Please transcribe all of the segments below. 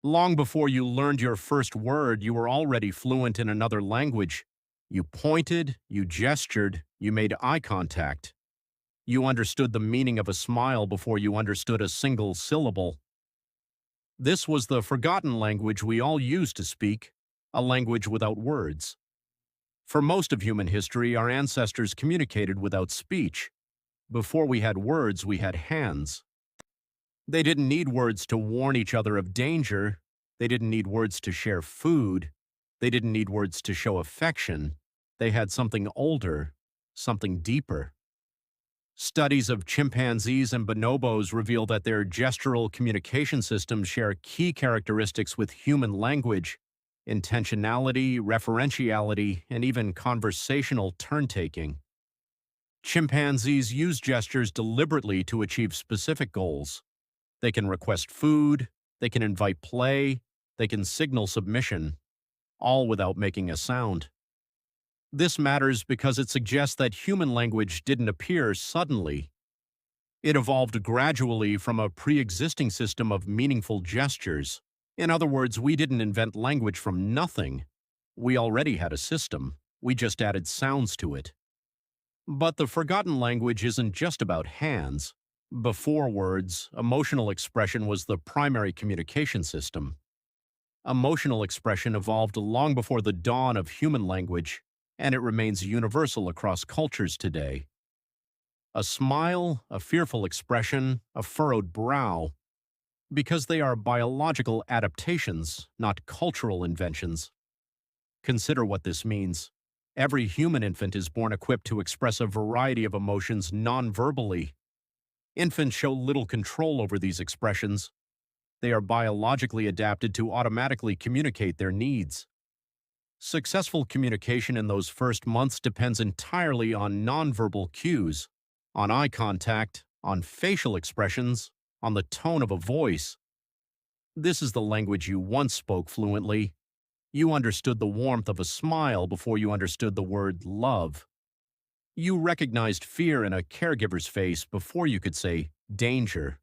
Long before you learned your first word, you were already fluent in another language. You pointed, you gestured, you made eye contact. You understood the meaning of a smile before you understood a single syllable. This was the forgotten language we all used to speak, a language without words. For most of human history, our ancestors communicated without speech. Before we had words, we had hands. They didn't need words to warn each other of danger. They didn't need words to share food. They didn't need words to show affection. They had something older, something deeper. Studies of chimpanzees and bonobos reveal that their gestural communication systems share key characteristics with human language: intentionality, referentiality, and even conversational turn-taking. Chimpanzees use gestures deliberately to achieve specific goals. They can request food, they can invite play, they can signal submission, all without making a sound. This matters because it suggests that human language didn't appear suddenly. It evolved gradually from a pre-existing system of meaningful gestures. In other words, we didn't invent language from nothing. We already had a system. We just added sounds to it. But the forgotten language isn't just about hands. Before words, emotional expression was the primary communication system. Emotional expression evolved long before the dawn of human language, and it remains universal across cultures today. A smile, a fearful expression, a furrowed brow, because they are biological adaptations, not cultural inventions. Consider what this means. Every human infant is born equipped to express a variety of emotions non-verbally. Infants show little control over these expressions. They are biologically adapted to automatically communicate their needs. Successful communication in those first months depends entirely on nonverbal cues, on eye contact, on facial expressions, on the tone of a voice. This is the language you once spoke fluently. You understood the warmth of a smile before you understood the word love. You recognized fear in a caregiver's face before you could say danger.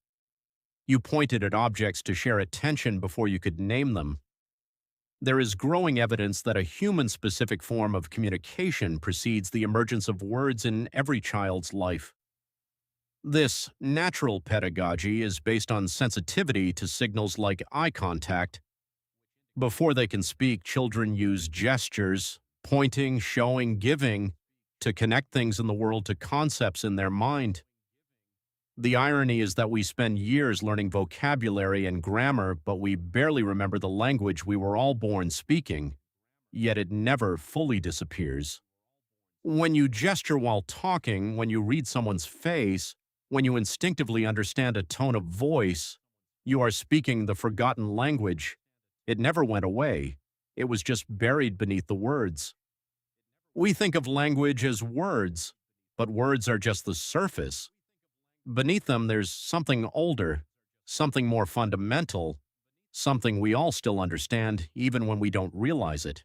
You pointed at objects to share attention before you could name them. There is growing evidence that a human-specific form of communication precedes the emergence of words in every child's life. This natural pedagogy is based on sensitivity to signals like eye contact. Before they can speak, children use gestures, pointing, showing, giving, to connect things in the world to concepts in their mind. The irony is that we spend years learning vocabulary and grammar, but we barely remember the language we were all born speaking, yet it never fully disappears. When you gesture while talking, when you read someone's face, when you instinctively understand a tone of voice, you are speaking the forgotten language. It never went away. It was just buried beneath the words. We think of language as words, but words are just the surface. Beneath them, there's something older, something more fundamental, something we all still understand even when we don't realize it.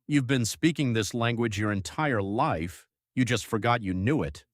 You've been speaking this language your entire life, you just forgot you knew it.